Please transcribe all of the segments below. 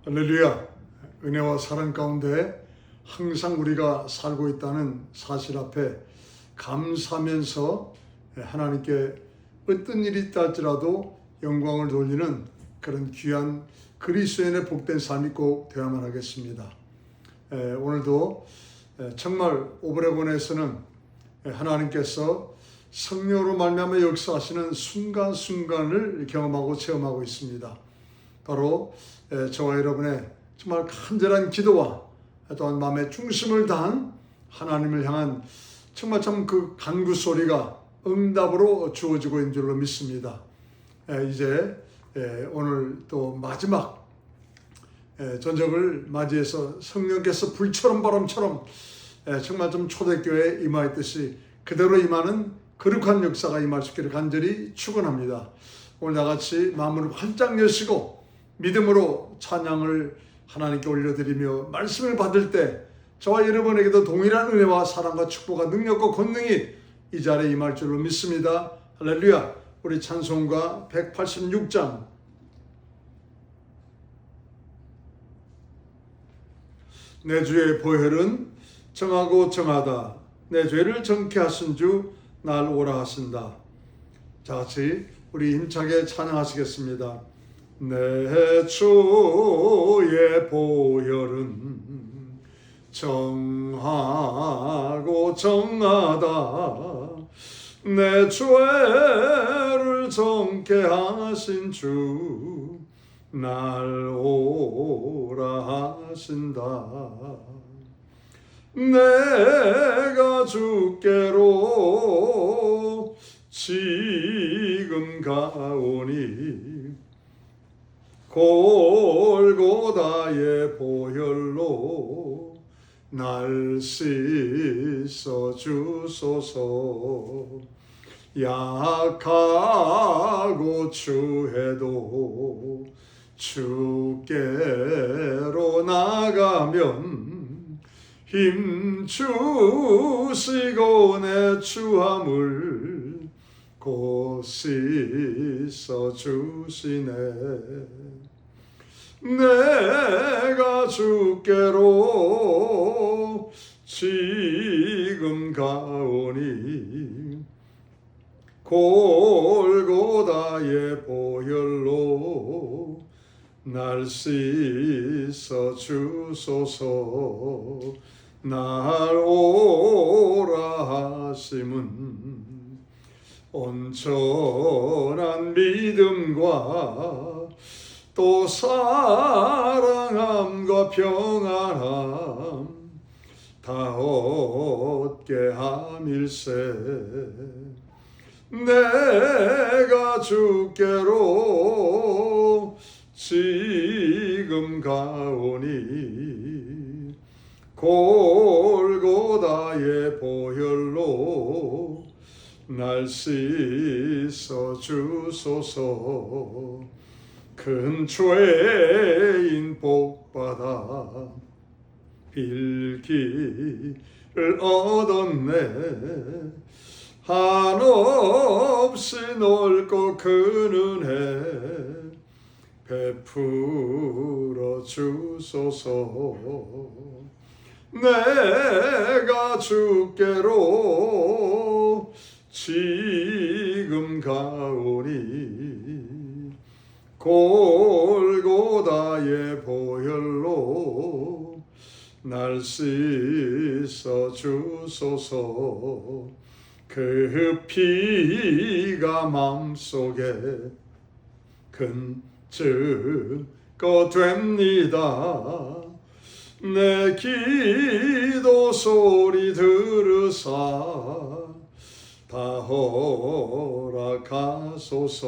할렐루야. 은혜와 사랑 가운데 항상 우리가 살고 있다는 사실 앞에 감사하면서 하나님께 어떤 일이 있다 할지라도 영광을 돌리는 그런 귀한 그리스도인의 복된 삶이 꼭 되어야만 하겠습니다. 오늘도 정말 오브레곤에서는 하나님께서 성령으로 말미암아 역사하시는 순간순간을 경험하고 체험하고 있습니다. 바로 저와 여러분의 정말 간절한 기도와 또한 마음의 중심을 다한 하나님을 향한 정말 참 그 간구 소리가 응답으로 주어지고 있는 줄로 믿습니다. 이제 오늘 또 마지막 전적을 맞이해서 성령께서 불처럼 바람처럼 정말 좀 초대교회에 임하였듯이 그대로 임하는 거룩한 역사가 임할 수 있기를 간절히 축원합니다. 오늘 나같이 마음을 활짝 여시고 믿음으로 찬양을 하나님께 올려드리며 말씀을 받을 때 저와 여러분에게도 동일한 은혜와 사랑과 축복과 능력과 권능이 이 자리에 임할 줄로 믿습니다. 할렐루야. 우리 찬송가 186장 내 주의 보혈은 정하고 정하다. 내 죄를 정케 하신 주 날 오라 하신다. 자, 같이 우리 힘차게 찬양하시겠습니다. 내 주의 보혈은 정하고 정하다. 내 죄를 정케 하신 주 날 오라 하신다. 내가 주께로 지금 가오니 골고다의 보혈로 날 씻어 주소서. 약하고 추해도 주께로 나가면 힘 주시고 내 추함을 곧 씻어 주시네. 내가 주께로 지금 가오니 골고다의 보혈로 날 씻어 주소서. 날 오라 하심은 온전한 믿음과 또 사랑함과 평안함 다 얻게 함일세. 내가 주께로 지금 가오니 골고다의 보혈로 날 씻어 주소서. 큰 죄인 복받아 빌기를 얻었네. 한없이 넓고 큰 은혜 베풀어 주소서. 내가 주께로 지금 가오니 골고다의 보혈로 날 씻어 주소서. 그 피가 마음속에 근증거 됩니다. 내 기도 소리 들으사 다 허락하소서.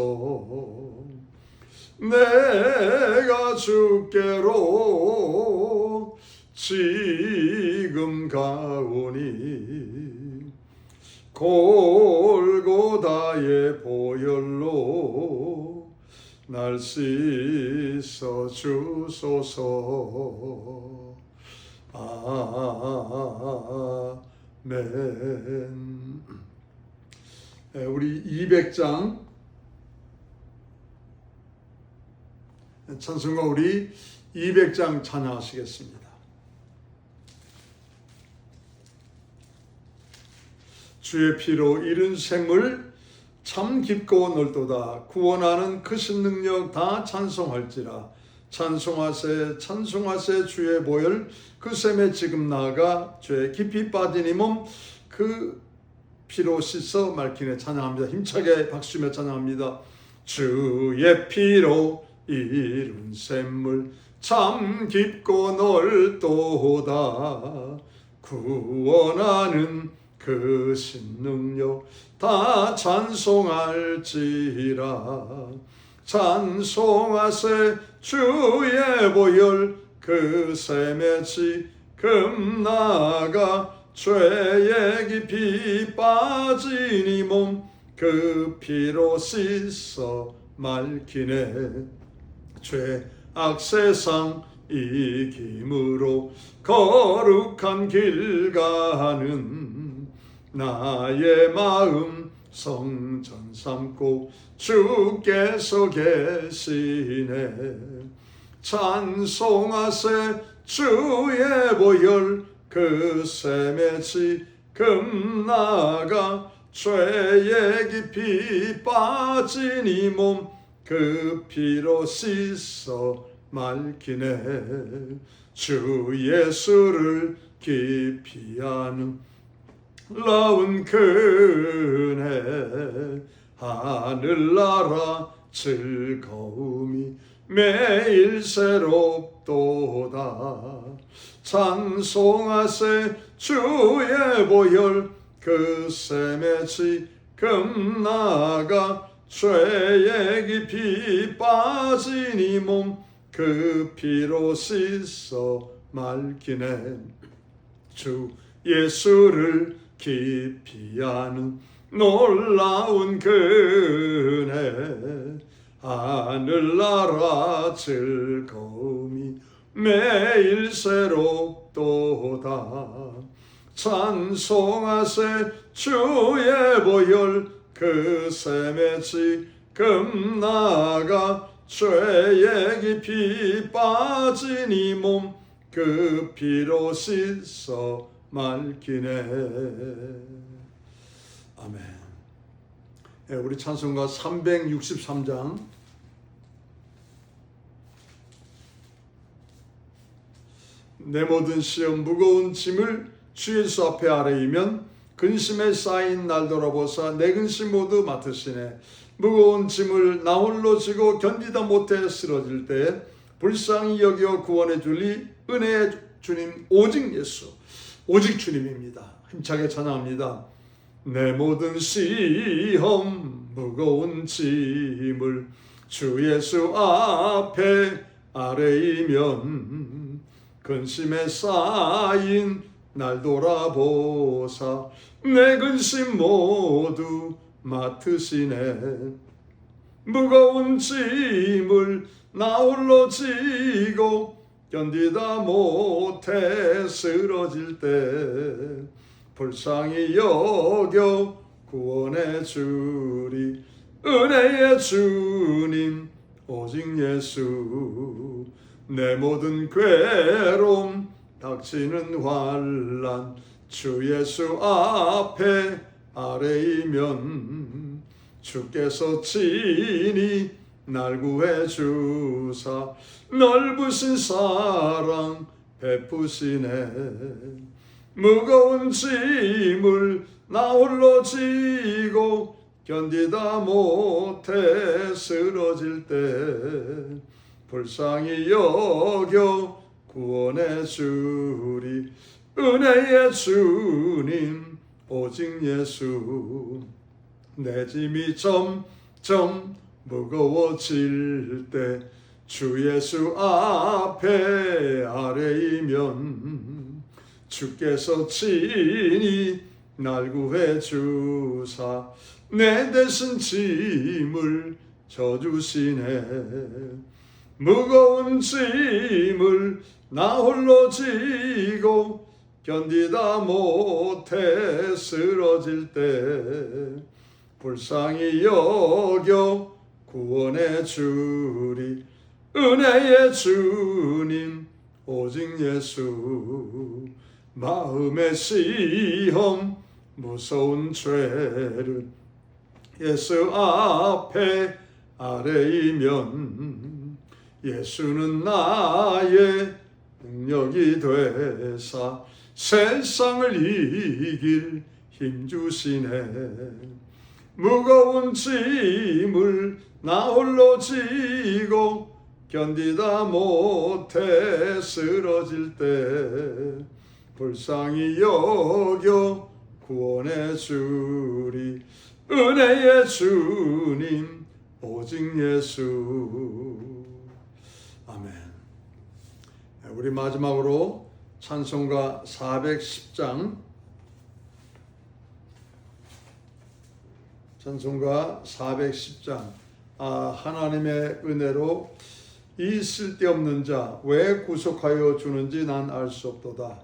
내가 주께로 지금 가오니 골고다의 보혈로 날 씻어 주소서. 아멘. 우리 200장 찬송가 우리 200장 찬양하시겠습니다. 주의 피로 이룬 샘물 참 깊고 넓도다. 구원하는 크신 능력 다 찬송할지라. 찬송하세 찬송하세 주의 보혈 그 샘에 지금 나아가 죄 깊이 빠진 이 몸 그 피로 씻어 맑히네. 찬양합니다. 힘차게 박수며 찬양합니다. 주의 피로 이룬 샘물 참 깊고 넓도다. 구원하는 그 신능력 다 찬송할지라. 찬송하세 주의 보혈 그 샘에 지금 나아가 죄에 깊이 빠진 이 몸 그 피로 씻어 맑히네. 죄악 세상 이김으로 거룩한 길 가는 나의 마음 성전 삼고 주께서 계시네. 찬송하세 주의 보혈 그 샘에 지금 나아가 죄에 깊이 빠진 이 몸 그 피로 씻어 맑히네. 주 예수를 깊이 아는 놀라운 은혜 하늘나라 즐거움이 매일 새롭도다. 찬송하세 주의 보혈 그 샘에 지금 나아가 죄에 깊이 빠진 이 몸 그 피로 씻어 맑히네. 주 예수를 깊이 아는 놀라운 은혜 하늘나라 즐거움이 매일 새롭도다. 찬송하세 주의 보혈 그 샘에 지금 나아가 죄에 깊이 빠진 이 몸 그 피로 씻어 맑히네. 아멘. 우리 찬송가 363장 내 모든 시험 무거운 짐을 주 예수 앞에 아뢰이면 근심에 쌓인 날 돌아보사 내 근심 모두 맡으시네. 무거운 짐을 나 홀로 지고 견디다 못해 쓰러질 때 불쌍히 여겨 구원해 줄리 은혜의 주님 오직 예수 오직 주님입니다. 힘차게 찬양합니다. 내 모든 시험 무거운 짐을 주 예수 앞에 아뢰이면 근심에 쌓인 날 돌아보사 내 근심 모두 맡으시네. 무거운 짐을 나 홀로 지고 견디다 못해 쓰러질 때 불쌍히 여겨 구원해 주리 은혜의 주님 오직 예수. 내 모든 괴로움 닥치는 환난 주 예수 앞에 아뢰이면 주께서 친히 날 구해 주사 넓으신 사랑 베푸시네. 무거운 짐을 나 홀로 지고 견디다 못해 쓰러질 때 불쌍히 여겨 구원해 주리 은혜의 주님 오직 예수. 내 짐이 점점 무거워질 때 주 예수 앞에 아뢰이면 주께서 친히 날 구해 주사 내 대신 짐을 져주시네. 무거운 짐을 나 홀로 지고 견디다 못해 쓰러질 때 불쌍히 여겨 구원해 주리 은혜의 주님 오직 예수. 마음의 시험 무서운 죄를 예수 앞에 아뢰이면 예수는 나의 능력이 되사 세상을 이길 힘 주시네. 무거운 짐을 나 홀로 지고 견디다 못해 쓰러질 때 불쌍히 여겨 구원해 주리. 은혜의 주님 오직 예수. 아멘. 우리 마지막으로 찬송가 410장, 찬송가 410장. 하나님의 은혜로 이 쓸데없는 자 왜 구속하여 주는지 난 알 수 없도다.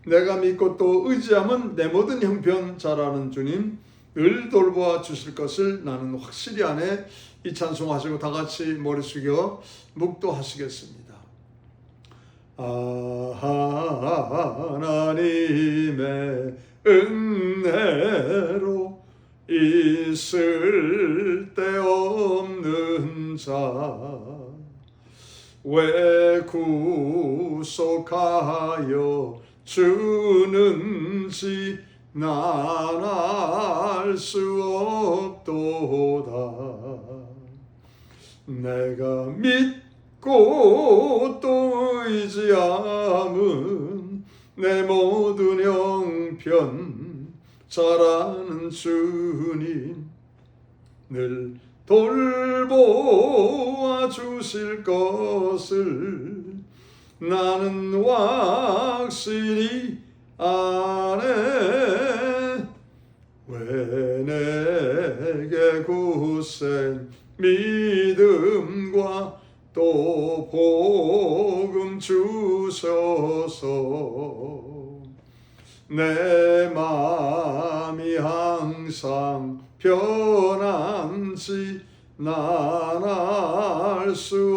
내가 믿고 또 의지함은 내 모든 형편 잘하는 주님 늘 돌보아 주실 것을 나는 확실히 아네. 이 찬송 하시고 다 같이 머리 숙여 묵도하시겠습니다. 하나님의 은혜로 있을 데 없는 자 왜 구속하여 주는지 난 알 수 없도다. 내가 믿고 또 의지함은 내 모든 형편 잘하는 주님 늘 돌보아 주실 것을 나는 확실히 아네. 왜 내게 굳센 믿음과 또 복음 주셔서 내 마음이 항상 편한지 난 알 수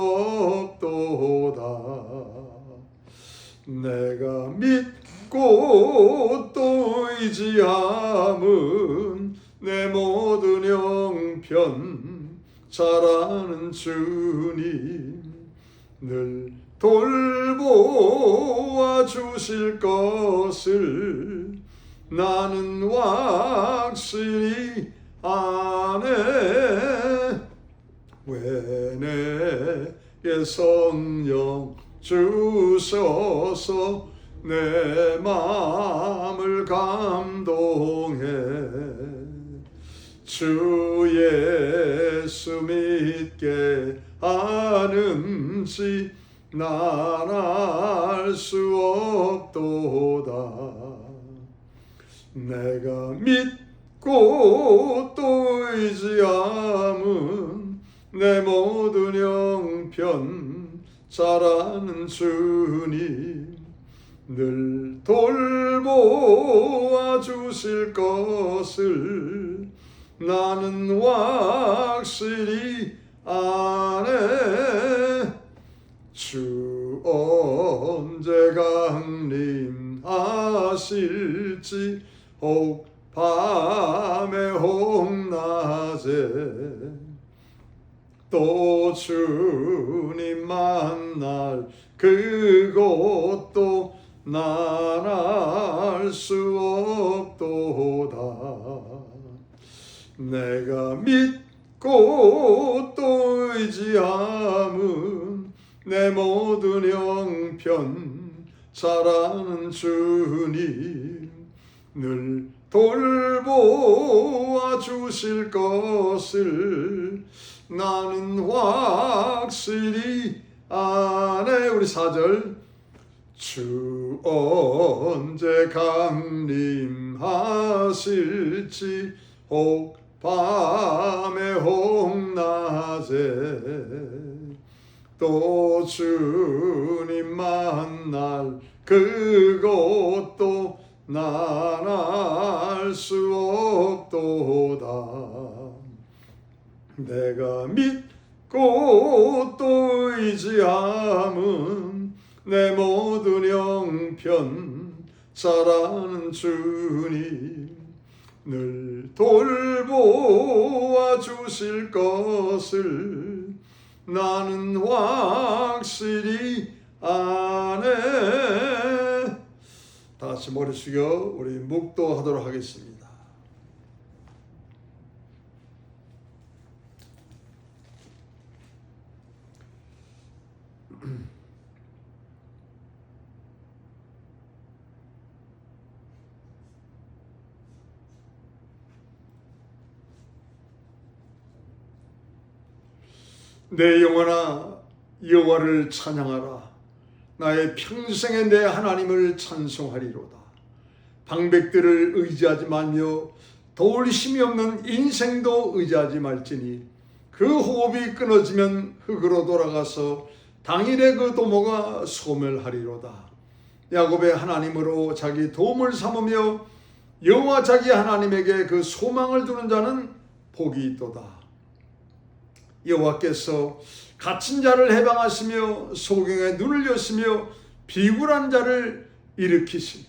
없도다. 내가 믿고 또 의지함은 내 모든 형편 잘하는 주님 늘 돌보아 주실 것을 나는 확실히 아네. 왜 내게 성령 주셔서 내 마음을 감동해 주 예수 믿게 하는지 난 알 수 없도다. 내가 믿고 또 의지함은 내 모든 형편 잘하는 주님 늘 돌보아 주실 것을 나는 확실히 아네. 주 언제 강림하실지 혹 밤에 혹 낮에 또 주님 만날 그것도 난 알 수 없도다. 내가 믿고 또 의지함은 내 모든 형편 잘하는 주님 늘 돌보아 주실 것을 나는 확실히 아네. 우리 4절 주 언제 강림하실지 혹 밤에 혹 낮에 또 주님 만날 그것도 난 알 수 없도다. 내가 믿고 또 의지함은 내 모든 형편 잘하는 주님 늘 돌보아 주실 것을 나는 확실히 아네. 다시 머리 숙여 우리 묵도하도록 하겠습니다. 내 영혼아 여호와를 찬양하라. 나의 평생에 내 하나님을 찬송하리로다. 방백들을 의지하지 말며 도울 힘이 없는 인생도 의지하지 말지니 그 호흡이 끊어지면 흙으로 돌아가서 당일에 그 도모가 소멸하리로다. 야곱의 하나님으로 자기 도움을 삼으며 여호와 자기 하나님에게 그 소망을 두는 자는 복이 있도다. 여호와께서 갇힌 자를 해방하시며 소경의 눈을 여시며 비굴한 자를 일으키시며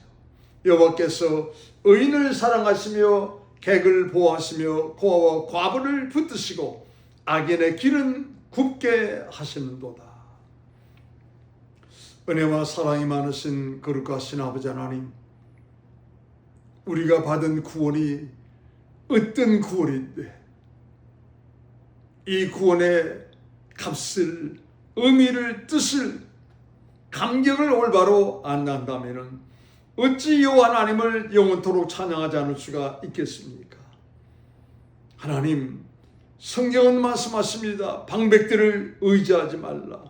여호와께서 의인을 사랑하시며 객을 보호하시며 고아와 과부를 붙드시고 악인의 길은 굽게 하시는도다. 은혜와 사랑이 많으신 거룩하신 아버지 하나님, 우리가 받은 구원이 어떤 구원인데 이 구원의 값을, 의미를, 뜻을, 감격을 올바로 안다면 어찌 여호와 하나님을 영원토록 찬양하지 않을 수가 있겠습니까? 하나님, 성경은 말씀하십니다. 방백들을 의지하지 말라.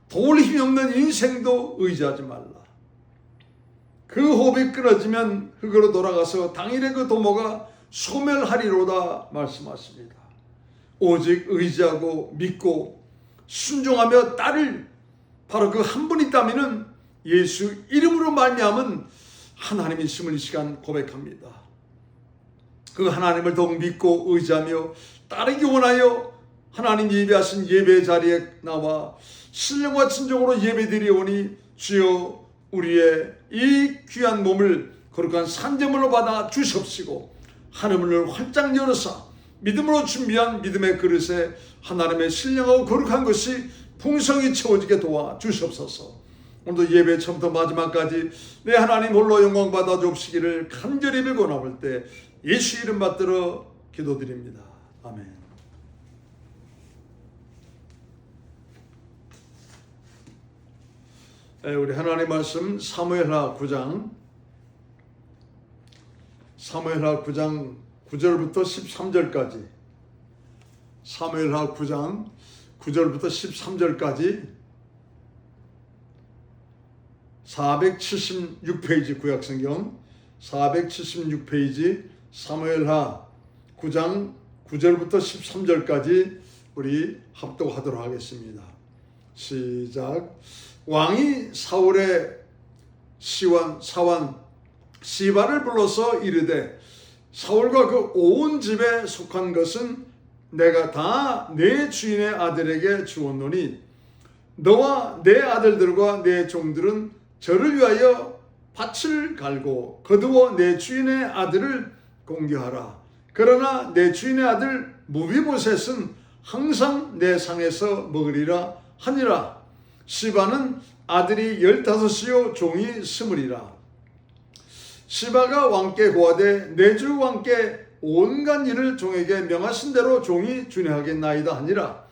도울 힘이 없는 인생도 의지하지 말라. 그 호흡이 끊어지면 흙으로 돌아가서 당일에 그 도모가 소멸하리로다 말씀하십니다. 오직 의지하고 믿고 순종하며 따를 바로 그 한 분 있다면은 예수 이름으로 말미암은 하나님이심을 이 시간 고백합니다. 그 하나님을 더욱 믿고 의지하며 따르기 원하여 하나님 예배하신 예배 자리에 나와 신령과 진정으로 예배드리오니 주여 우리의 이 귀한 몸을 거룩한 산제물로 받아 주시옵시고 하늘문을 활짝 열어서 믿음으로 준비한 믿음의 그릇에 하나님의 신령하고 거룩한 것이 풍성히 채워지게 도와 주시옵소서. 오늘도 예배 처음부터 마지막까지 내 하나님 홀로 영광 받아 주옵시기를 간절히 빌고나올 때 예수 이름 받들어 기도드립니다. 아멘. 우리 하나님 말씀 사무엘하 9장 9절부터 13절까지 사무엘하 9장 9절부터 13절까지 476페이지 구약성경 476페이지 사무엘하 9장 9절부터 13절까지 우리 합독하도록 하겠습니다. 시작. 왕이 사울의 사원 시바를 불러서 이르되 사울과 그 온 집에 속한 것은 내가 다 내 주인의 아들에게 주었노니 너와 내 아들들과 내 종들은 저를 위하여 밭을 갈고 거두어 내 주인의 아들을 공개하라. 그러나 내 주인의 아들 무비보셋은 항상 내 상에서 먹으리라 하니라. 시바는 아들이 15이요 종이 20이라. 시바가 왕께 고하되 내 주 왕께 온갖 일을 종에게 명하신 대로 종이 준행하겠나이다 하니라.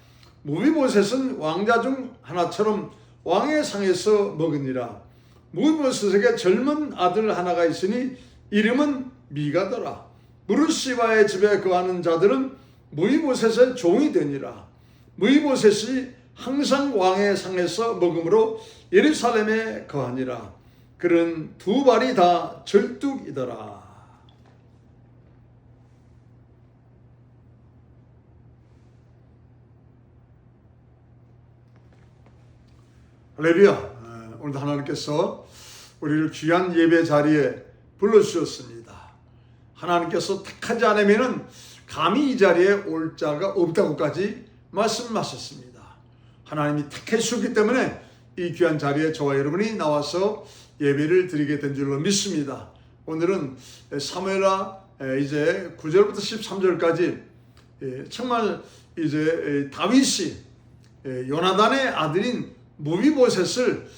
무비보셋은 왕자 중 하나처럼 왕의 상에서 먹으니라. 무비보셋에게 젊은 아들 하나가 있으니 이름은 미가더라. 무릇 시바의 집에 거하는 자들은 무비보셋의 종이 되니라. 무비보셋이 항상 왕의 상에서 먹음으로 예루살렘에 거하니라. 그는 두 발이 다 절뚝이더라. 할렐루야. 오늘도 하나님께서 우리를 귀한 예배 자리에 불러주셨습니다. 하나님께서 택하지 않으면 감히 이 자리에 올 자가 없다고까지 말씀하셨습니다. 하나님이 택하셨기 때문에 이 귀한 자리에 저와 여러분이 나와서 예배를 드리게 된 줄로 믿습니다. 오늘은 사무엘하 이제 9절부터 13절까지 정말 이제 다윗이 요나단의 아들인 무비보셋을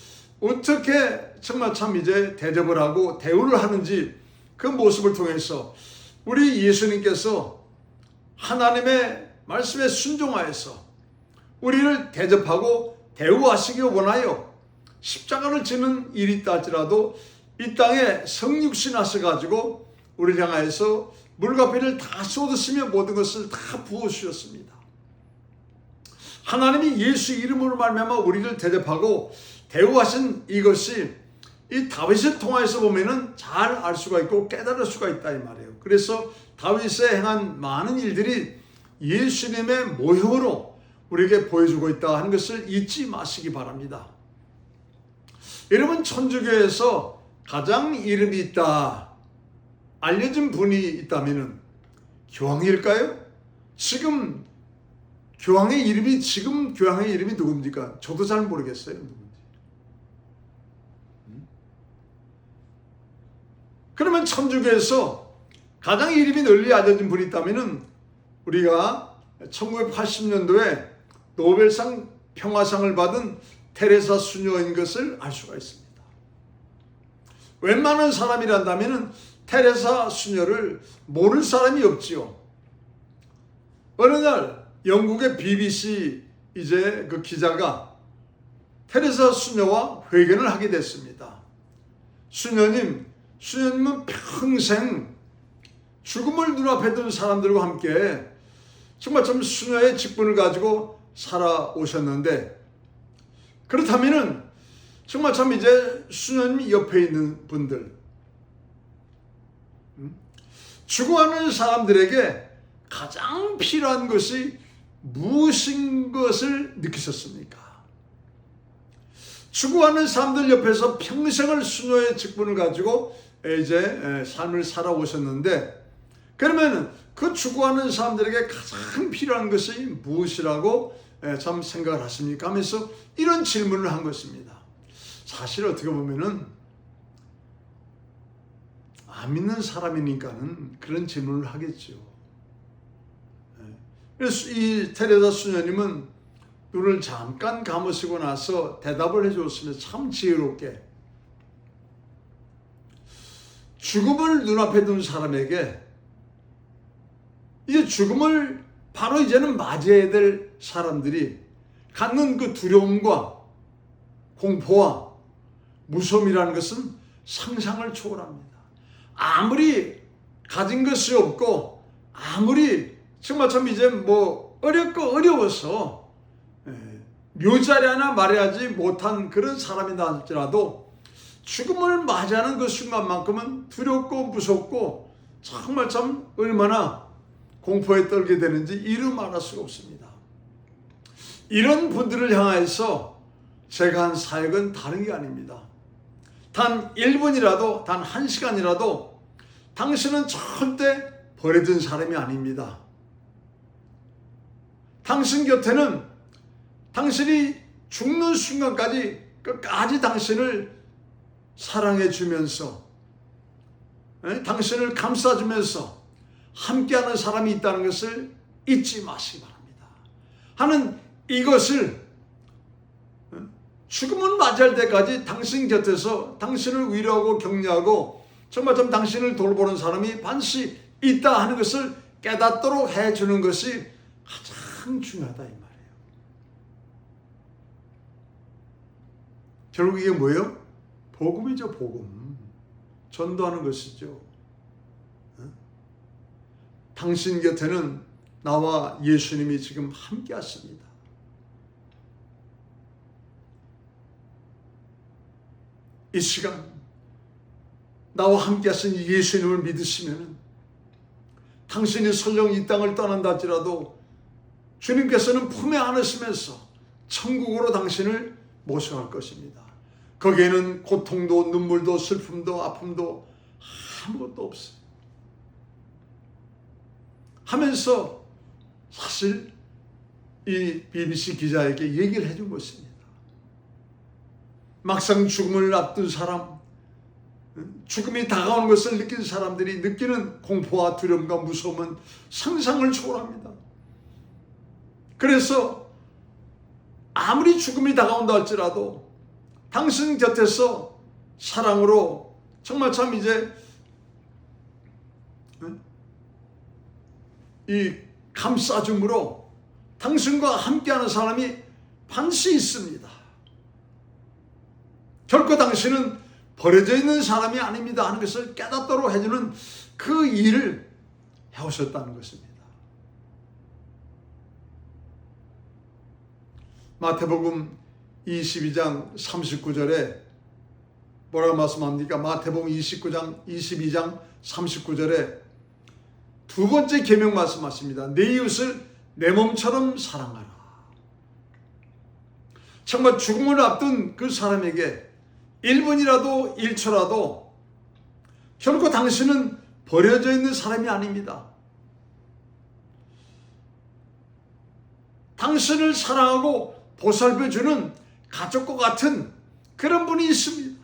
어떻게 정말 참 이제 대접을 하고 대우를 하는지 그 모습을 통해서 우리 예수님께서 하나님의 말씀에 순종하여서 우리를 대접하고 대우하시기 원하여 십자가를 지는 일이 있다 할지라도 이 땅에 성육신 하셔가지고 우리를 향하여서 물과 피를 다 쏟으시며 모든 것을 다 부어주셨습니다. 하나님이 예수 이름으로 말미암아 우리를 대접하고 대우하신 이것이 이 다윗을 통해서 보면은 잘 알 수가 있고 깨달을 수가 있다 이 말이에요. 그래서 다윗의 행한 많은 일들이 예수님의 모형으로 우리에게 보여주고 있다 하는 것을 잊지 마시기 바랍니다. 여러분, 천주교에서 가장 이름이 있다 알려진 분이 있다면 교황일까요? 지금 교황의 이름이 누굽니까? 저도 잘 모르겠어요. 누군지. 그러면 천주교에서 가장 이름이 널리 알려진 분이 있다면 우리가 1980년도에 노벨상 평화상을 받은 테레사 수녀인 것을 알 수가 있습니다. 웬만한 사람이란다면 테레사 수녀를 모를 사람이 없지요. 어느 날 영국의 BBC 이제 그 기자가 테레사 수녀와 회견을 하게 됐습니다. 수녀님은 평생 죽음을 눈앞에 둔 사람들과 함께 정말 좀 수녀의 직분을 가지고 살아오셨는데, 그렇다면은 정말 참 이제 수녀님 옆에 있는 분들, 죽어가는 사람들에게 가장 필요한 것이 무엇인 것을 느끼셨습니까? 죽어가는 사람들 옆에서 평생을 수녀의 직분을 가지고 이제 삶을 살아오셨는데, 그러면 그 죽어가는 사람들에게 가장 필요한 것이 무엇이라고 참 생각을 하십니까? 하면서 이런 질문을 한 것입니다. 사실 어떻게 보면은 안 믿는 사람이니까는 그런 질문을 하겠죠. 그래서 이 테레사 수녀님은 눈을 잠깐 감으시고 나서 대답을 해줬으면 참 지혜롭게, 죽음을 눈앞에 둔 사람에게 이제 죽음을 바로 이제는 맞이해야 될 사람들이 갖는 그 두려움과 공포와 무서움이라는 것은 상상을 초월합니다. 아무리 가진 것이 없고 아무리 정말 참 이제 뭐 어렵고 어려워서 묘자리 하나 마련하지 못한 그런 사람이다 할지라도 죽음을 맞이하는 그 순간만큼은 두렵고 무섭고 정말 참 얼마나 공포에 떨게 되는지 이루 말할 수가 없습니다. 이런 분들을 향해서 제가 한 사역은 다른 게 아닙니다. 단 1분이라도, 단 1시간이라도 당신은 절대 버려진 사람이 아닙니다. 당신 곁에는 당신이 죽는 순간까지 끝까지 당신을 사랑해 주면서, 당신을 감싸주면서 함께하는 사람이 있다는 것을 잊지 마시기 바랍니다. 하는 이것을 죽음을 맞이할 때까지 당신 곁에서 당신을 위로하고 격려하고 정말 좀 당신을 돌보는 사람이 반드시 있다 하는 것을 깨닫도록 해주는 것이 가장 중요하다 이 말이에요. 결국 이게 뭐예요? 복음이죠. 복음. 전도하는 것이죠. 당신 곁에는 나와 예수님이 지금 함께 하십니다. 이 시간 나와 함께 하신 예수님을 믿으시면 당신이 설령 이 땅을 떠난다 할지라도 주님께서는 품에 안으시면서 천국으로 당신을 모셔갈 것입니다. 거기에는 고통도 눈물도 슬픔도 아픔도 아무것도 없어요. 하면서 사실 이 BBC 기자에게 얘기를 해준 것입니다. 막상 죽음을 앞둔 사람, 죽음이 다가오는 것을 느낀 사람들이 느끼는 공포와 두려움과 무서움은 상상을 초월합니다. 그래서 아무리 죽음이 다가온다 할지라도 당신 곁에서 사랑으로 정말 참 이제 이 감싸줌으로 당신과 함께하는 사람이 반드시 있습니다. 결코 당신은 버려져 있는 사람이 아닙니다 하는 것을 깨닫도록 해주는 그 일을 해오셨다는 것입니다. 마태복음 22장 39절에 뭐라고 말씀합니까? 마태복음 22장 39절에 두 번째 계명 말씀하십니다. 내 이웃을 내 몸처럼 사랑하라. 정말 죽음을 앞둔 그 사람에게 1분이라도 1초라도 결코 당신은 버려져 있는 사람이 아닙니다. 당신을 사랑하고 보살펴주는 가족과 같은 그런 분이 있습니다.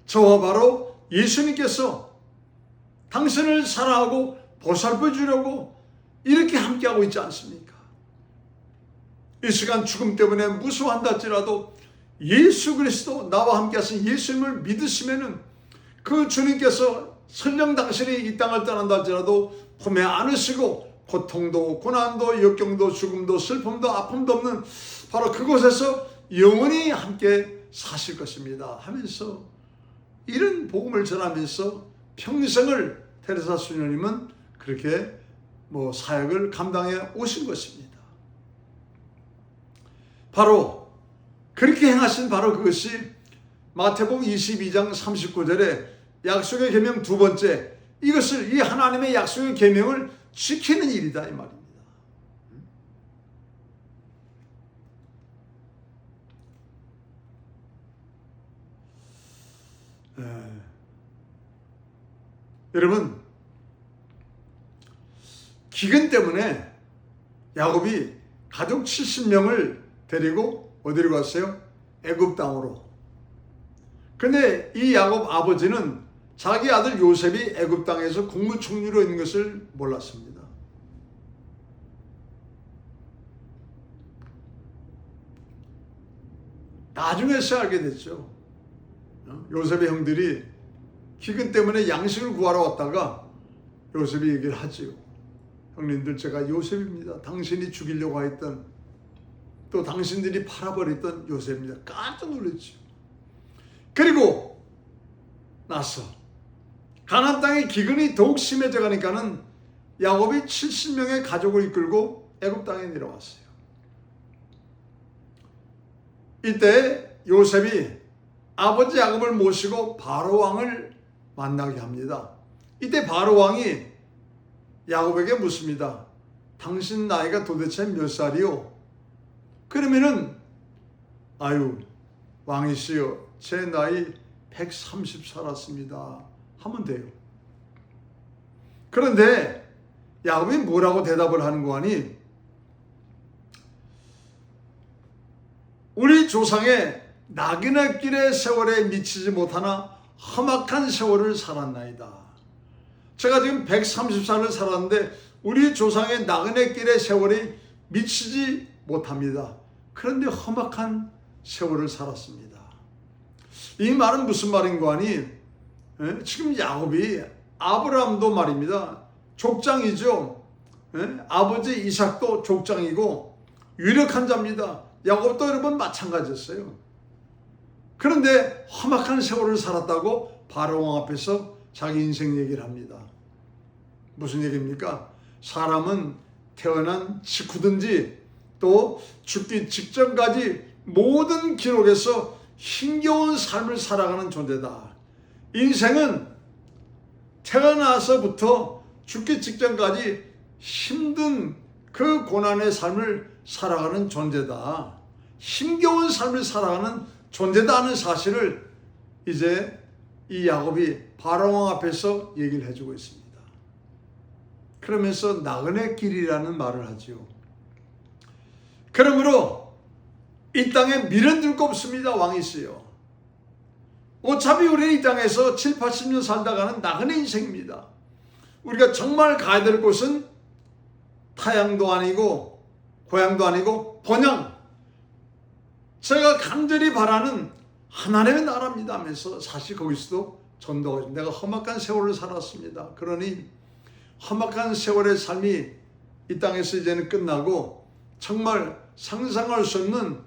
저와 바로 예수님께서 당신을 사랑하고 보살펴주려고 이렇게 함께하고 있지 않습니까? 이 시간 죽음 때문에 무서워한다 할지라도 예수 그리스도 나와 함께 하신 예수님을 믿으시면은 그 주님께서 설령 당신이 이 땅을 떠난다 할지라도 품에 안으시고 고통도 고난도 역경도 죽음도 슬픔도 아픔도 없는 바로 그곳에서 영원히 함께 사실 것입니다 하면서 이런 복음을 전하면서 평생을 테레사 수녀님은 그렇게 사역을 감당해 오신 것입니다. 바로 그렇게 행하신 바로 그것이 마태복음 22장 39절에 약속의 계명 두 번째, 이것을 이 하나님의 약속의 계명을 지키는 일이다 이 말입니다. 여러분, 기근 때문에 야곱이 가족 70명을 데리고 어디로 갔어요? 애굽 땅으로. 근데 이 야곱 아버지는 자기 아들 요셉이 애굽 땅에서 국무총리로 있는 것을 몰랐습니다. 나중에서 알게 됐죠. 요셉의 형들이 기근 때문에 양식을 구하러 왔다가 요셉이 얘기를 하지요. 형님들, 제가 요셉입니다. 당신이 죽이려고 했던, 또 당신들이 팔아버렸던 요셉입니다. 깜짝 놀랐죠. 그리고 나서 가나안 땅의 기근이 더욱 심해져 가니까는 야곱이 70명의 가족을 이끌고 애굽 땅에 내려왔어요. 이때 요셉이 아버지 야곱을 모시고 바로 왕을 만나게 합니다. 이때 바로 왕이 야곱에게 묻습니다. 당신 나이가 도대체 몇 살이요? 그러면은 왕이시여, 제 나이 130 살았습니다 하면 돼요. 그런데 야곱이 뭐라고 대답을 하는 거 아니? 우리 조상의 나그네길의 세월에 미치지 못하나 험악한 세월을 살았나이다. 제가 지금 130살을 살았는데 우리 조상의 나그네길의 세월이 미치지 못합니다. 그런데 험악한 세월을 살았습니다. 이 말은 무슨 말인 거 아니? 지금 야곱이 아브라함도 말입니다. 족장이죠. 아버지 이삭도 족장이고 유력한 자입니다. 야곱도 여러분 마찬가지였어요. 그런데 험악한 세월을 살았다고 바로 왕 앞에서 자기 인생 얘기를 합니다. 무슨 얘기입니까? 사람은 태어난 직후든지 또 죽기 직전까지 모든 기록에서 힘겨운 삶을 살아가는 존재다. 인생은 태어나서부터 죽기 직전까지 힘든 그 고난의 삶을 살아가는 존재다. 힘겨운 삶을 살아가는 존재다 하는 사실을 이제 이 야곱이 바로 왕 앞에서 얘기를 해주고 있습니다. 그러면서 나그네 길이라는 말을 하지요. 그러므로 이 땅에 미련들 거 없습니다. 왕이시여. 어차피 우리 이 땅에서 7, 80년 살다가는 나그네 인생입니다. 우리가 정말 가야 될 곳은 타향도 아니고 고향도 아니고 본향, 제가 간절히 바라는 하나님의 나라입니다 하면서 사실 거기서도 전도하고, 내가 험악한 세월을 살았습니다. 그러니 험악한 세월의 삶이 이 땅에서 이제는 끝나고 정말 상상할 수 없는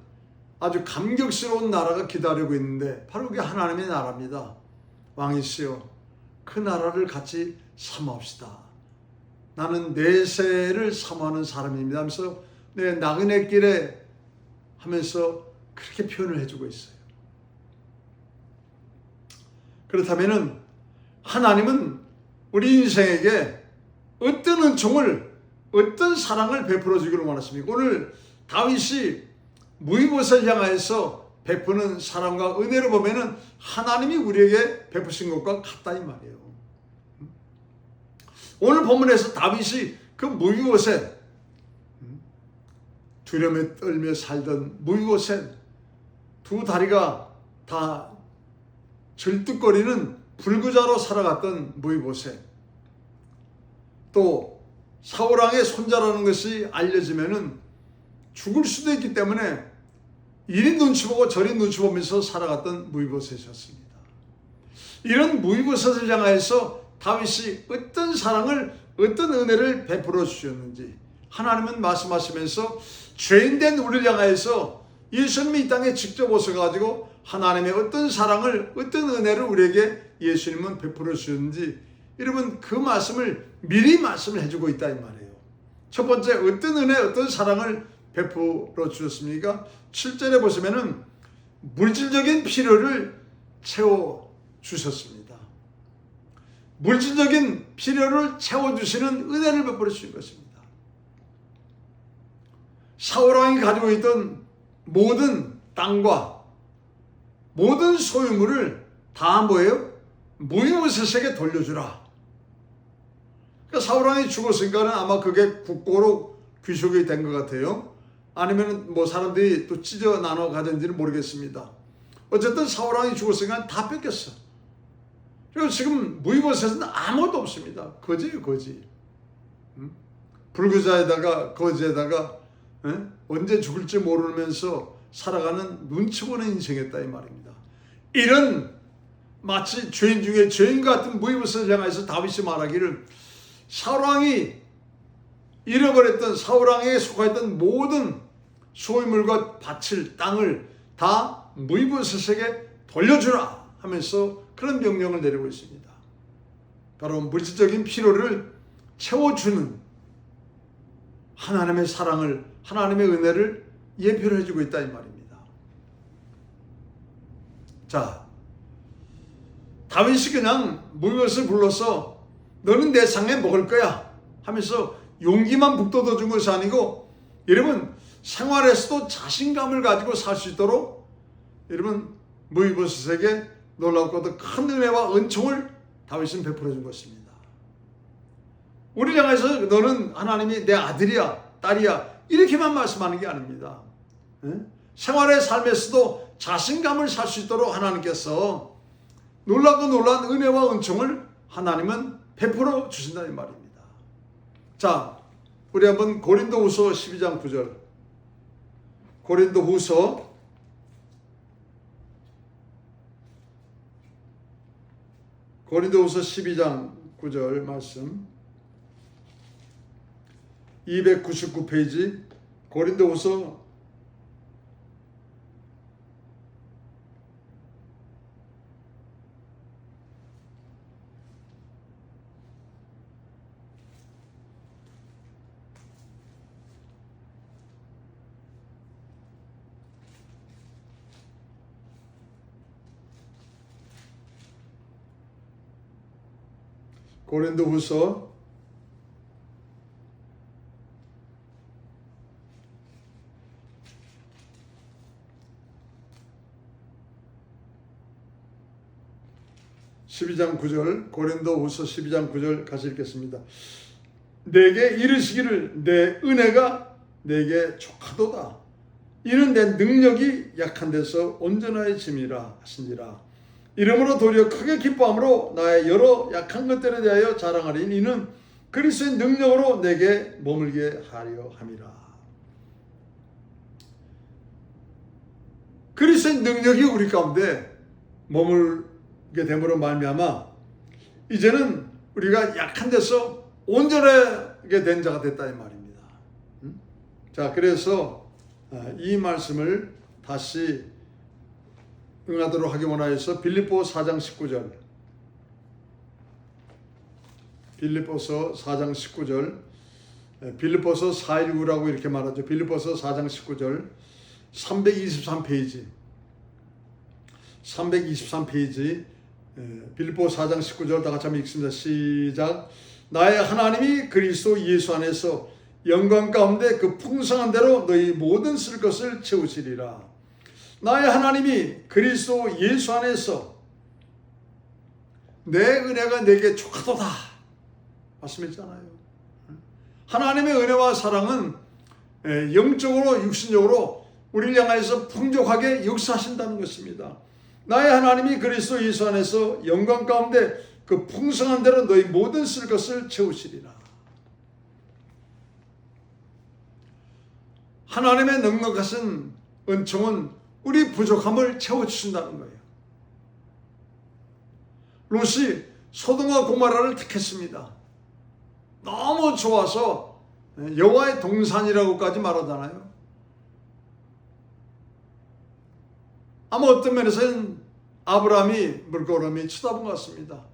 아주 감격스러운 나라가 기다리고 있는데 바로 그게 하나님의 나라입니다. 왕이시여, 그 나라를 같이 사모합시다. 나는 내세를 사모하는 사람입니다 하면서 내 나그네 길에 하면서 그렇게 표현을 해주고 있어요. 그렇다면 하나님은 우리 인생에게 어떤 은총을, 어떤 사랑을 베풀어 주기를 원하십니까? 오늘 다윗이 무이봇을 향하여서 베푸는 사랑과 은혜를 보면은 하나님이 우리에게 베푸신 것과 같다 이 말이에요. 오늘 본문에서 다윗이 그 무이봇에 두려움에 떨며 살던 무이봇에 두 다리가 다 절뚝거리는 불구자로 살아갔던 무이봇에 또 사울왕의 손자라는 것이 알려지면은 죽을 수도 있기 때문에 이리 눈치 보고 저리 눈치 보면서 살아갔던 무이봇셋이었습니다. 이런 무이봇셋을 향하여서 다윗이 어떤 사랑을, 어떤 은혜를 베풀어 주셨는지 하나님은 말씀하시면서 죄인된 우리를 향하여서 예수님이 이 땅에 직접 오셔가지고 하나님의 어떤 사랑을, 어떤 은혜를 우리에게 예수님은 베풀어 주셨는지, 여러분 그 말씀을 미리 말씀을 해주고 있다 이 말이에요. 첫 번째, 어떤 은혜, 어떤 사랑을 베풀어 주셨습니까? 7절에 보시면은 물질적인 필요를 채워 주셨습니다. 물질적인 필요를 채워주시는 은혜를 베풀어 주신 것입니다. 사울왕이 가지고 있던 모든 땅과 모든 소유물을 다 뭐예요? 무이봇셋에게 돌려주라. 그러니까 사울왕이 죽었으니까는 아마 그게 국고로 귀속이 된 것 같아요. 아니면 뭐 사람들이 또 찢어 나눠 가졌는지는 모르겠습니다. 어쨌든 사울왕이 죽었으니까 다 뺏겼어. 그리고 지금 무이봇셋은 아무것도 없습니다. 거지예요, 거지. 불구자에다가 거지에다가 언제 죽을지 모르면서 살아가는 눈치 보는 인생이었다 이 말입니다. 이런 마치 죄인 중에 죄인 같은 무이봇셋을 향해서 다윗이 말하기를 사울왕이 잃어버렸던, 사울왕에게 속하였던 모든 소유물과 밭을, 땅을 다 무이봇셋에게 돌려주라 하면서 그런 명령을 내리고 있습니다. 바로 물질적인 필요를 채워주는 하나님의 사랑을, 하나님의 은혜를 예표를 해주고 있다 이 말입니다. 자, 다윗이 그냥 무이봇을 불러서 너는 내 상에 먹을 거야 하면서 용기만 북돋워 준 것이 아니고, 여러분 생활에서도 자신감을 가지고 살 수 있도록 여러분 무이봇에게 놀랍고도 큰 은혜와 은총을 다윗은 베풀어 준 것입니다. 우리 향해서 너는 하나님이 내 아들이야, 딸이야 이렇게만 말씀하는 게 아닙니다. 생활의 삶에서도 자신감을 살 수 있도록 하나님께서 놀랍고 놀라운 은혜와 은총을 하나님은 베풀어 주신다는 말입니다. 자, 우리 한번 고린도후서 12장 9절, 고린도후서 12장 9절 말씀, 299페이지 고린도후서 12장 9절, 고린도후서 12장 9절 같이 읽겠습니다. 내게 이르시기를 내 은혜가 내게 족하도다. 이는 내 능력이 약한 데서 온전하여짐이라 하신지라. 이러므로 도리어 크게 기뻐함으로 나의 여러 약한 것들에 대하여 자랑하리니 이는 그리스도의 능력으로 내게 머물게 하려 함이라. 그리스도의 능력이 우리 가운데 머물게 됨으로 말미암아 이제는 우리가 약한 데서 온전하게 된 자가 됐다 이 말입니다. 자, 그래서 이 말씀을 다시 응하도록 하기 원하여서 빌립보 4장 19절, 빌립보서 4장 19절, 빌립보서 419라고 이렇게 말하죠. 빌립보서 4장 19절 323페이지 323페이지 빌립보 4장 19절 다 같이 한번 읽습니다. 시작. 나의 하나님이 그리스도 예수 안에서 영광 가운데 그 풍성한 대로 너희 모든 쓸 것을 채우시리라. 나의 하나님이 그리스도 예수 안에서 내 은혜가 내게 족하도다 말씀했잖아요. 하나님의 은혜와 사랑은 영적으로 육신적으로 우리를 향해서 풍족하게 역사하신다는 것입니다. 나의 하나님이 그리스도 예수 안에서 영광 가운데 그 풍성한 대로 너희 모든 쓸 것을 채우시리라. 하나님의 넉넉하신 은총은 우리 부족함을 채워주신다는 거예요. 롯이 소돔과 고모라를 택했습니다. 너무 좋아서 여호와의 동산이라고까지 말하잖아요. 아마 어떤 면에서는 아브라함이 물끄러미 쳐다본 것 같습니다.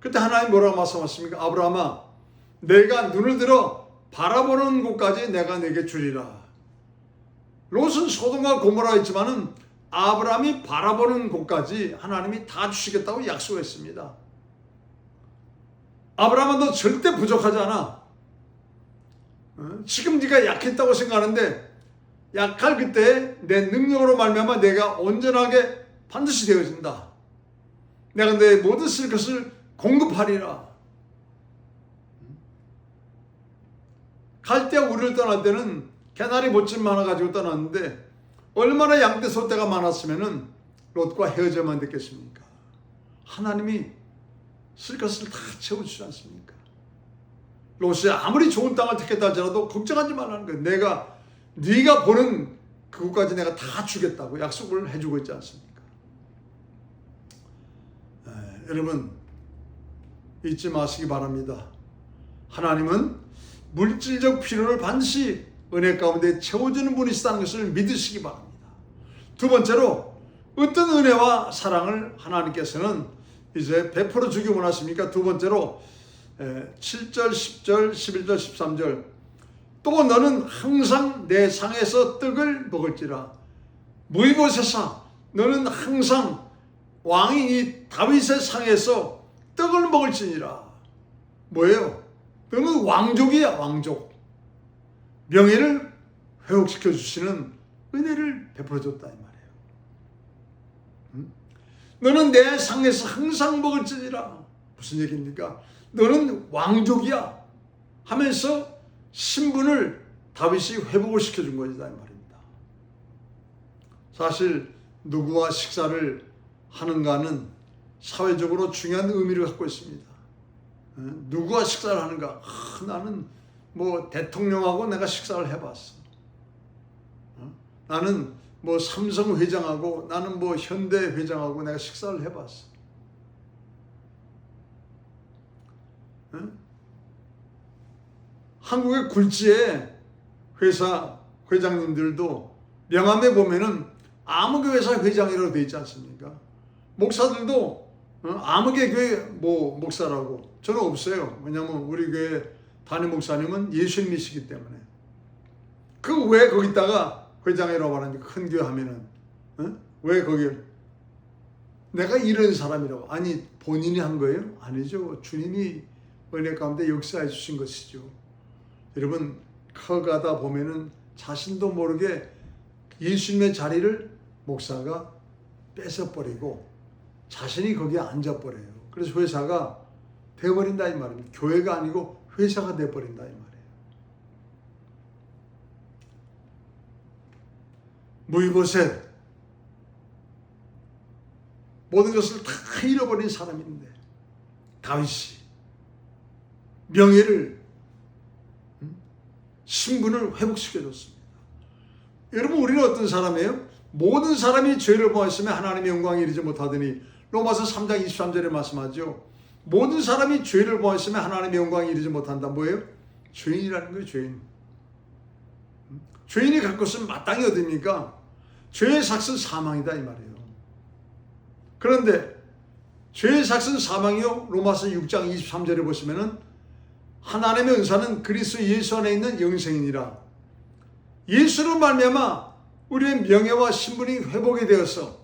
그때 하나님 뭐라고 말씀하십니까? 아브라함아, 내가 눈을 들어 바라보는 곳까지 내가 내게 주리라. 롯은 소돔과 고모라였지만은 아브라함이 바라보는 곳까지 하나님이 다 주시겠다고 약속했습니다. 아브라함은 너 절대 부족하지 않아. 지금 네가 약했다고 생각하는데 약할 그때 내 능력으로 말미암아 내가 온전하게 반드시 되어진다. 내가 내 모든 쓸 것을 공급하리라. 갈대아 우리를 떠날 때는 개나리 못짐 하나 가지고 떠났는데 얼마나 양떼 소떼가 많았으면은 롯과 헤어져만 됐겠습니까? 하나님이 쓸 것을 다 채워주지 않습니까? 롯이 아무리 좋은 땅을 택했다 할지라도 걱정하지 말라는 거예요. 네가 보는 그곳까지 내가 다 주겠다고 약속을 해주고 있지 않습니까? 여러분 잊지 마시기 바랍니다. 하나님은 물질적 필요를 반드시 은혜 가운데 채워주는 분이시다는 것을 믿으시기 바랍니다. 두 번째로 어떤 은혜와 사랑을 하나님께서는 이제 베풀어 주기 원하십니까? 두 번째로 7절, 10절, 11절, 13절 또 너는 항상 내 상에서 떡을 먹을지라. 무이보세사 너는 항상 왕인 이 다윗의 상에서 떡을 먹을지니라. 뭐예요? 너는 왕족이야, 왕족. 명예를 회복시켜 주시는 은혜를 베풀어 줬다 이 말이에요. 너는 내 상에서 항상 먹을지니라. 무슨 얘기입니까? 너는 왕족이야 하면서 신분을 다윗이 회복을 시켜준 것이다 이 말입니다. 사실 누구와 식사를 하는가는 사회적으로 중요한 의미를 갖고 있습니다. 누구와 식사를 하는가? 나는 뭐 대통령하고 내가 식사를 해봤어. 나는 뭐 삼성 회장하고 나는 뭐 현대 회장하고 내가 식사를 해봤어. 한국의 굴지의 회사 회장님들도 명함에 보면은 아무 교회사 회장이라고 되어 있지 않습니까? 목사들도 아무개 교회 뭐 목사라고. 저는 없어요. 왜냐하면 우리 교회 담임 목사님은 예수님이시기 때문에. 그 왜 거기다가 회장이라고 하는지 큰 교회 하면은 왜 거기를 내가 이런 사람이라고. 아니 본인이 한 거예요? 아니죠. 주님이 은혜 가운데 역사해 주신 것이죠. 여러분 커가다 보면은 자신도 모르게 예수님의 자리를 목사가 뺏어버리고 자신이 거기에 앉아버려요. 그래서 회사가 되어버린다 이 말입니다. 교회가 아니고 회사가 돼버린다 이 말이에요. 무이보셋, 모든 것을 다 잃어버린 사람인데 다윗이 명예를, 신분을 회복시켜줬습니다. 여러분, 우리는 어떤 사람이에요? 모든 사람이 죄를 범했으면 하나님의 영광에 이르지 못하더니, 로마서 3장 23절에 말씀하죠. 모든 사람이 죄를 범했으면 하나님의 영광에 이르지 못한다. 뭐예요? 죄인이라는 거예요. 죄인. 죄인이 갈 것은 마땅히 어딥니까? 죄의 삭은 사망이다 이 말이에요. 그런데 죄의 삭은 사망이요, 로마서 6장 23절에 보시면은 하나님의 은사는 그리스도 예수 안에 있는 영생이니라. 예수로 말미암아 우리의 명예와 신분이 회복이 되어서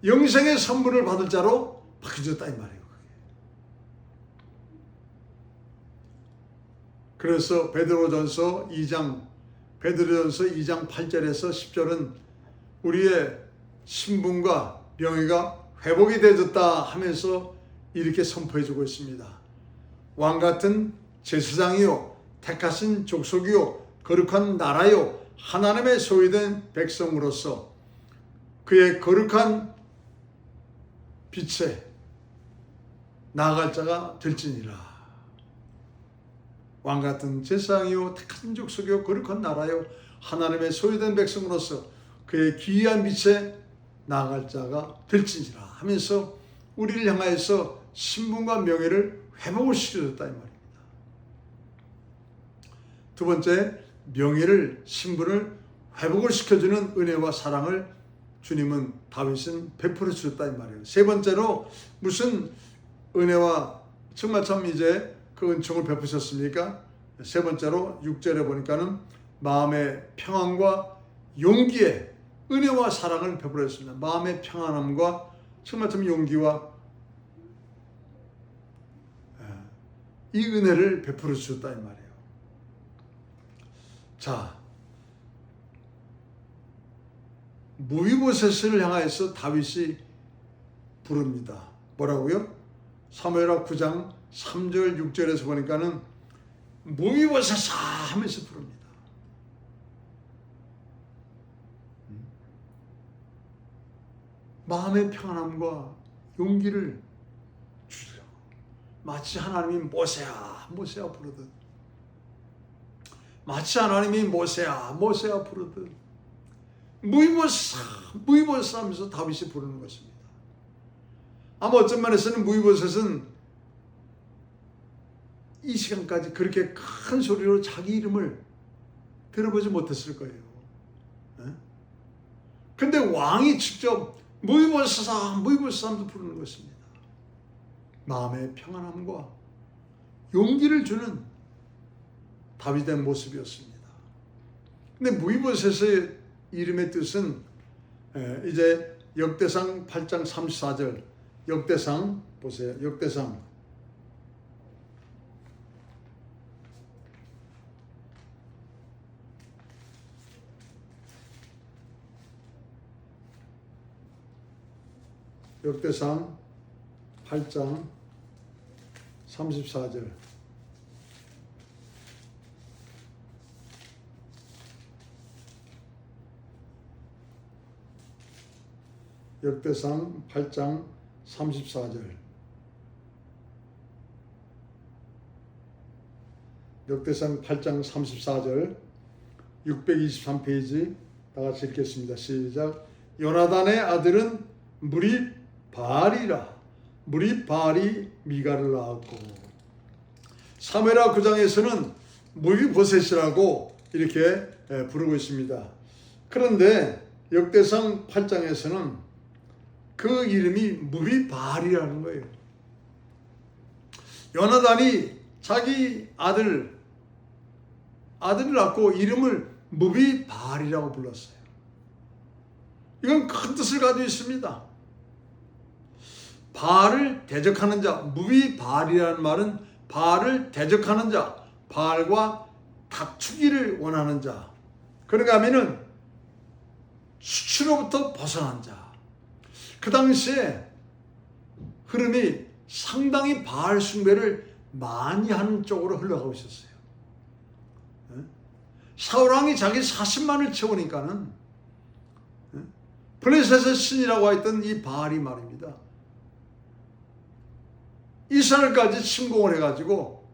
영생의 선물을 받을 자로 바뀌어졌다 이 말이에요. 그래서 베드로전서 2장 8절에서 10절은 우리의 신분과 명예가 회복이 되어졌다 하면서 이렇게 선포해주고 있습니다. 왕같은 제사장이요, 택하신 족속이요, 거룩한 나라요, 하나님의 소유된 백성으로서 그의 거룩한 빛에 나아갈 자가 될지니라. 왕같은 제사장이요, 택하신 족속이요, 거룩한 나라요, 하나님의 소유된 백성으로서 그의 기이한 빛에 나아갈 자가 될지니라 하면서 우리를 향하여서 신분과 명예를 회복을 시켜줬다 이 말입니다. 두 번째, 명예를, 신분을 회복을 시켜주는 은혜와 사랑을 주님은, 다윗은 베풀어 주셨다 이 말이에요. 세 번째로 무슨 은혜와, 정말 참 이제 그 은총을 베푸셨습니까? 세 번째로 6절에 보니까는 마음의 평안과 용기에 은혜와 사랑을 베풀어 주셨습니다. 마음의 평안함과 정말 참 용기와 이 은혜를 베풀어 주셨다 이 말이에요. 자, 무이보셋을 향하여서 다윗이 부릅니다. 뭐라고요? 사무엘하 9장 3절 6절에서 보니까는 무이보셋아 하면서 부릅니다. 마음의 평안함과 용기를 주죠. 마치 하나님이 모세야 부르듯, 마치 하나님이 모세야 부르듯 무이보셋 하면서 다윗이 부르는 것입니다. 아마 어떤 면에서는 무이보셋은 이 시간까지 그렇게 큰 소리로 자기 이름을 들어보지 못했을 거예요. 근데 왕이 직접 무이보셋 하면서 부르는 것입니다. 마음의 평안함과 용기를 주는 다윗의 모습이었습니다. 근데 무이보셋의 이름의 뜻은 이제 역대상 8장 34절, 역대상 보세요. 역대상 8장 34절. 역대상 8장 34절. 역대상 8장 34절 623페이지 다 같이 읽겠습니다. 시작. 요나단의 아들은 무립바알이라. 무립바알이 미가를 낳았고. 사무엘하 9장에서는 무비보셋이라고 이렇게 부르고 있습니다. 그런데 역대상 8장에서는 그 이름이 무비바알이라는 거예요. 요나단이 자기 아들을 낳고 이름을 무비바알이라고 불렀어요. 이건 큰 뜻을 가지고 있습니다. 바알을 대적하는 자, 무비바알이라는 말은 바알을 대적하는 자, 바알과 다투기를 원하는 자, 그런가 하면은 수치로부터 벗어난 자. 그 당시에 흐름이 상당히 바알 숭배를 많이 하는 쪽으로 흘러가고 있었어요. 사울왕이 자기 40만을 채우니까는 블레셋의 신이라고 했던 이 바알이 말입니다. 이스라엘까지 침공을 해가지고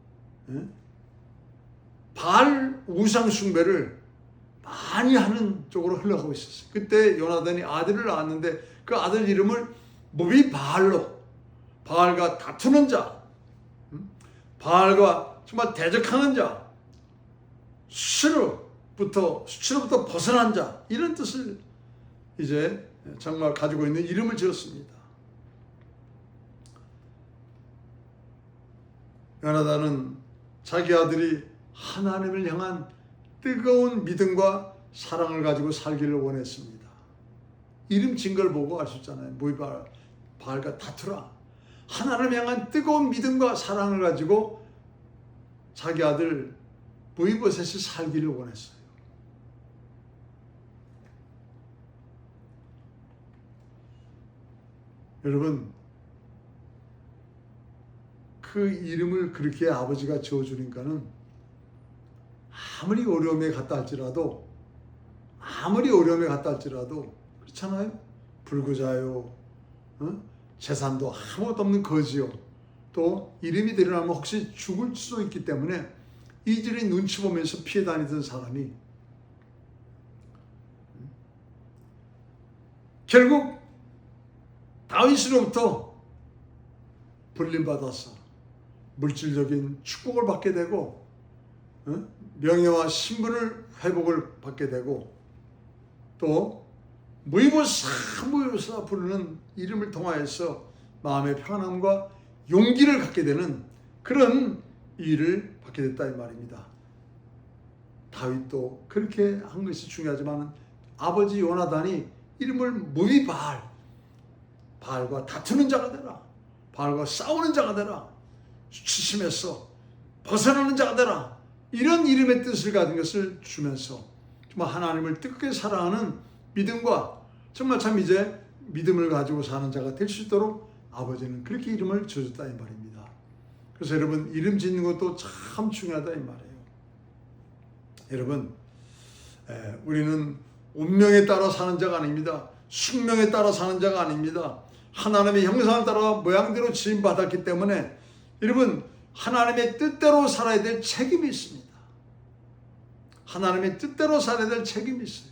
바알 우상 숭배를 많이 하는 쪽으로 흘러가고 있었어요. 그때 요나단이 아들을 낳았는데 그 아들 이름을 무비바알로, 바알과 다투는 자, 바알과 정말 대적하는 자, 수치로부터 벗어난 자, 이런 뜻을 이제 정말 가지고 있는 이름을 지었습니다. 요나단은 자기 아들이 하나님을 향한 뜨거운 믿음과 사랑을 가지고 살기를 원했습니다. 이름 진 걸 보고 알 수 있잖아요. 무비바알, 바알과 다투라. 하나님을 향한 뜨거운 믿음과 사랑을 가지고 자기 아들 무이보셋이 살기를 원했어요. 여러분, 그 이름을 그렇게 아버지가 지어주니까는 아무리 어려움에 갔다 할지라도 그렇잖아요. 불구자요, 재산도 아무것도 없는 거지요. 또 이름이 드러나면 혹시 죽을 수도 있기 때문에 이들이 눈치 보면서 피해 다니던 사람이 결국 다윗으로부터 불림받아서 물질적인 축복을 받게 되고 명예와 신분을 회복을 받게 되고 또 무이보사 부르는 이름을 통하여서 마음의 평안함과 용기를 갖게 되는 그런 일을 받게 됐다 이 말입니다. 다윗도 그렇게 한 것이 중요하지만 아버지 요나단이 이름을 무비바알, 바알과 다투는 자가 되라, 바알과 싸우는 자가 되라, 수치심에서 벗어나는 자가 되라, 이런 이름의 뜻을 가진 것을 주면서 정말 하나님을 뜨겁게 사랑하는 믿음과 정말 참 이제 믿음을 가지고 사는 자가 될 수 있도록 아버지는 그렇게 이름을 지어줬다 이 말입니다. 그래서 여러분, 이름 짓는 것도 참 중요하다 이 말이에요. 여러분, 우리는 운명에 따라 사는 자가 아닙니다. 숙명에 따라 사는 자가 아닙니다. 하나님의 형상을 따라 모양대로 지음받았기 때문에 여러분, 하나님의 뜻대로 살아야 될 책임이 있습니다. 하나님의 뜻대로 살아야 될 책임이 있어요.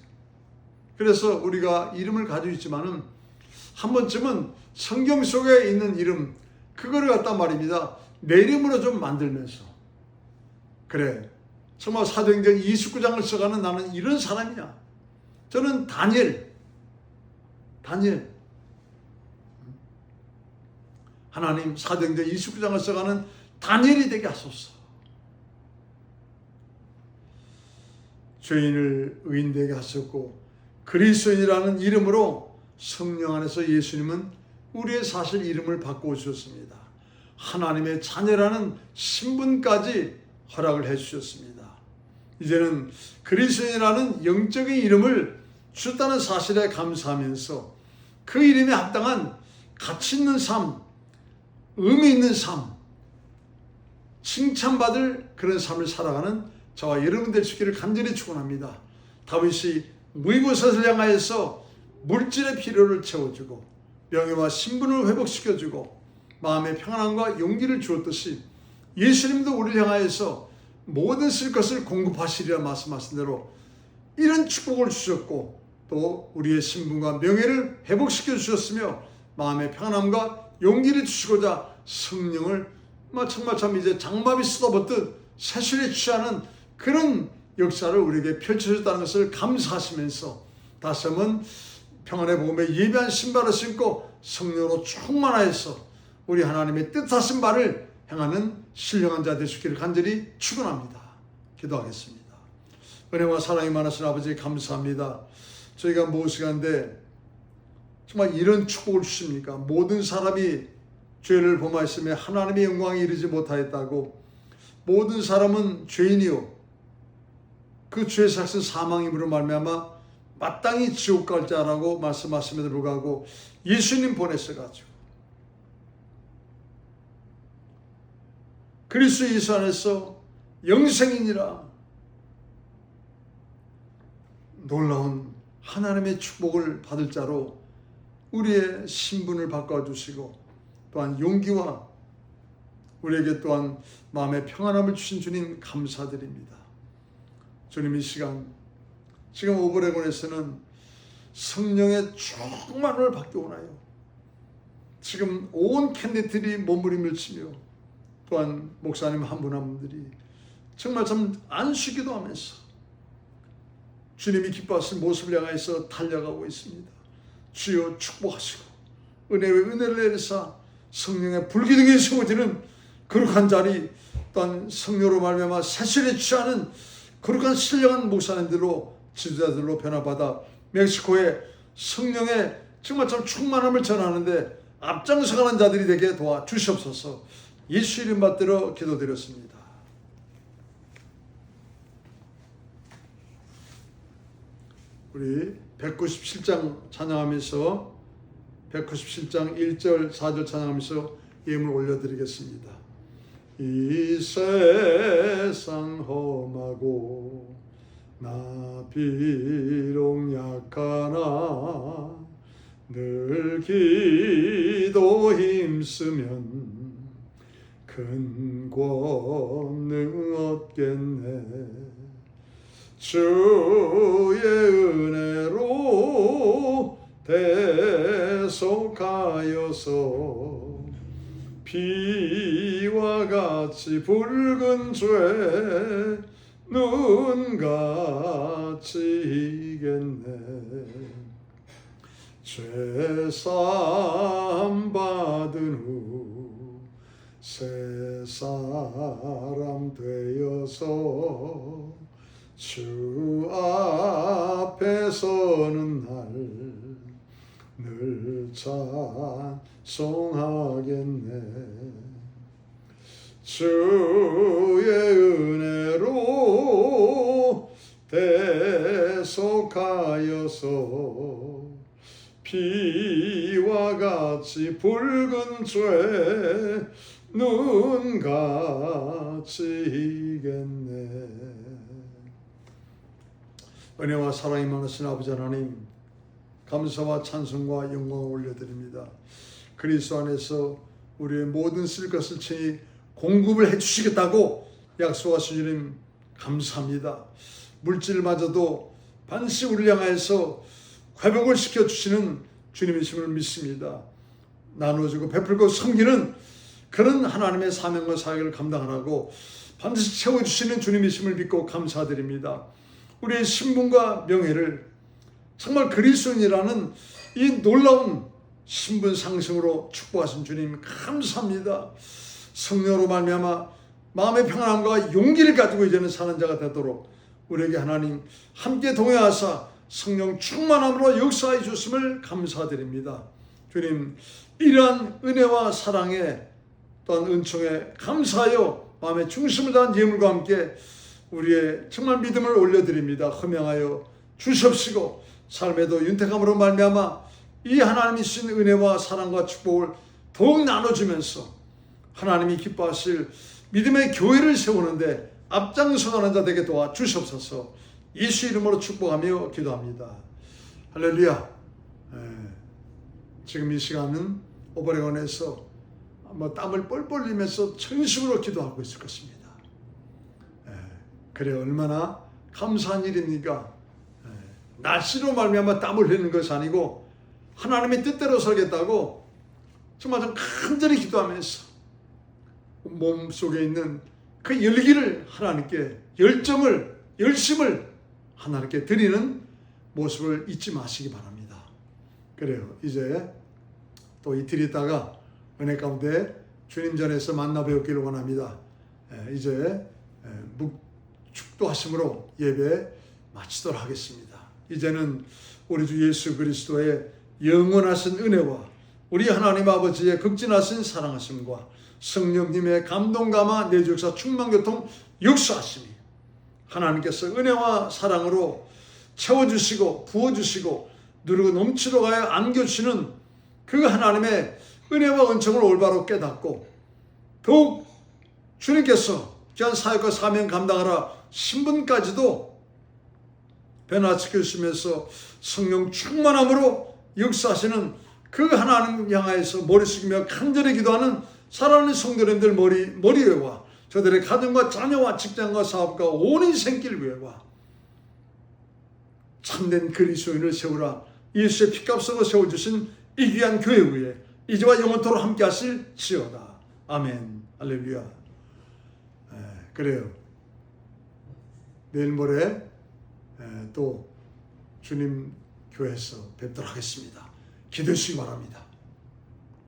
그래서 우리가 이름을 가지고 있지만은 한 번쯤은 성경 속에 있는 이름, 그거를 갖다 말입니다, 내 이름으로 좀 만들면서, 그래, 정말 사도행전 29장을 써가는 나는 이런 사람이야. 저는 다니엘, 하나님 사도행전 29장을 써가는 다니엘이 되게 하소서. 죄인을 의인 되게 하셨고 그리스도인이라는 이름으로 성령 안에서 예수님은 우리의 사실 이름을 바꿔주셨습니다. 하나님의 자녀라는 신분까지 허락을 해주셨습니다. 이제는 그리스도인이라는 영적인 이름을 주셨다는 사실에 감사하면서 그 이름에 합당한 가치 있는 삶, 의미 있는 삶, 칭찬받을 그런 삶을 살아가는 저와 여러분 될 수 있기를 간절히 축원합니다. 다윗이 무이보셋을 향하여서 물질의 필요를 채워주고 명예와 신분을 회복시켜주고 마음의 평안함과 용기를 주었듯이 예수님도 우리를 향하여서 모든 쓸 것을 공급하시리라 말씀하신 대로 이런 축복을 주셨고 또 우리의 신분과 명예를 회복시켜 주셨으며 마음의 평안함과 용기를 주시고자 성령을 정말 참 이제 장마비 쏟아붓듯 새술에 취하는 그런 역사를 우리에게 펼쳐줬다는 것을 감사하시면서 다시 한번 평안의 복음에 예비한 신발을 신고 성령으로 충만하여서 우리 하나님의 뜻하신 바를 행하는 신령한 자 되시기를 간절히 축원합니다. 기도하겠습니다. 은혜와 사랑이 많으신 아버지 감사합니다. 저희가 무엇이간데 정말 이런 축복을 주십니까? 모든 사람이 죄를 범하였으며 하나님의 영광에 이르지 못하였다고, 모든 사람은 죄인이요 그 죄의 삭은 사망임으로 말미암아 마땅히 지옥 갈 자라고 말씀하심에도 불구하고 예수님 보내셔가지고 그리스도 예수 안에서 영생이니라. 놀라운 하나님의 축복을 받을 자로 우리의 신분을 바꿔주시고 또한 용기와 우리에게 또한 마음의 평안함을 주신 주님 감사드립니다. 주님, 이 시간 지금 오브레곤에서는 성령의 충만을 받기 원하여 지금 온 캔디들이 몸부림을 치며 또한 목사님 한 분 한 분들이 정말 참 안수기도 하면서 주님이 기뻐하신 모습을 향해서 달려가고 있습니다. 주여 축복하시고 은혜의 은혜를 내리사 성령의 불기둥이 세워지는 거룩한 자리, 또한 성령으로 말미암아 세실에 취하는 거룩한 신령한 목사님들로 지도자들로 변화받아 멕시코에 성령의 정말 참 충만함을 전하는데 앞장서가는 자들이 되게 도와주시옵소서. 예수 이름 받들어 기도드렸습니다. 우리 197장 찬양하면서 197장 1절 4절 찬양하면서 예물 올려드리겠습니다. 이 세상 험하고 나 비록 약하나 늘 기도 힘쓰면 큰 권능 얻겠네. 주의 은혜로 대속하여서 비와 같이 붉은 죄 눈같이 이겠네. 죄사함 받은 후 새 사람 되어서 주 앞에 서는 날 늘 찬송하겠네. 주의 은혜로 대속하여서 비와 같이 붉은 죄 눈같이 이겠네. 은혜와 사랑이 많으신 아버지 하나님, 감사와 찬송과 영광을 올려드립니다. 그리스도 안에서 우리의 모든 쓸 것을 친히 공급을 해주시겠다고 약속하신 주님 감사합니다. 물질마저도 반드시 우리를 향하여서 회복을 시켜주시는 주님이심을 믿습니다. 나눠주고 베풀고 섬기는 그런 하나님의 사명과 사역을 감당하라고 반드시 채워주시는 주님이심을 믿고 감사드립니다. 우리의 신분과 명예를 정말 그리스도인이라는 이 놀라운 신분 상승으로 축복하신 주님 감사합니다. 성령으로 말미암아 마음의 평안함과 용기를 가지고 이제는 사는 자가 되도록 우리에게 하나님 함께 동행하사 성령 충만함으로 역사해 주셨음을 감사드립니다. 주님, 이러한 은혜와 사랑에 또한 은총에 감사하여 마음의 중심을 다한 예물과 함께 우리의 정말 믿음을 올려드립니다. 허명하여 주시옵시고 삶에도 윤택함으로 말미암아 이 하나님이 주신 은혜와 사랑과 축복을 더욱 나눠주면서 하나님이 기뻐하실 믿음의 교회를 세우는데 앞장서가는 자 되게 도와주시옵소서. 예수 이름으로 축복하며 기도합니다. 할렐루야. 지금 이 시간은 오브레곤에서 땀을 뻘뻘 흘리면서 전심으로 기도하고 있을 것입니다. 그래 얼마나 감사한 일입니까? 날씨로 말미암아 땀을 흘리는 것이 아니고 하나님의 뜻대로 살겠다고 정말 좀 간절히 기도하면서 몸속에 있는 그 열기를 하나님께 열심을 하나님께 드리는 모습을 잊지 마시기 바랍니다. 그래요. 이제 또 이틀 있다가 은혜 가운데 주님 전에서 만나 뵙기를 원합니다. 이제 축도하심으로 예배 마치도록 하겠습니다. 이제는 우리 주 예수 그리스도의 영원하신 은혜와 우리 하나님 아버지의 극진하신 사랑하심과 성령님의 감동감화 내주역사 충만교통 역사하심이 하나님께서 은혜와 사랑으로 채워주시고 부어주시고 누르고 넘치러 가여 안겨주시는 그 하나님의 은혜와 은총을 올바로 깨닫고 더욱 주님께서 귀한 사역과 사명 감당하라 신분까지도 변화시키시면서 성령 충만함으로 역사하시는 그 하나님 향하여서 머리 숙이며 간절히 기도하는 사랑하는 성도님들 머리 위에와 저들의 가정과 자녀와 직장과 사업과 온 인생길 위에와 참된 그리스도인을 세우라 예수의 피값으로 세워주신 이 귀한 교회 위에 이제와 영원토록 함께 하실지어다. 아멘. 할렐루야. 그래요. 내일 모레 또 주님 교회에서 뵙도록 하겠습니다. 기도해 주시기 바랍니다.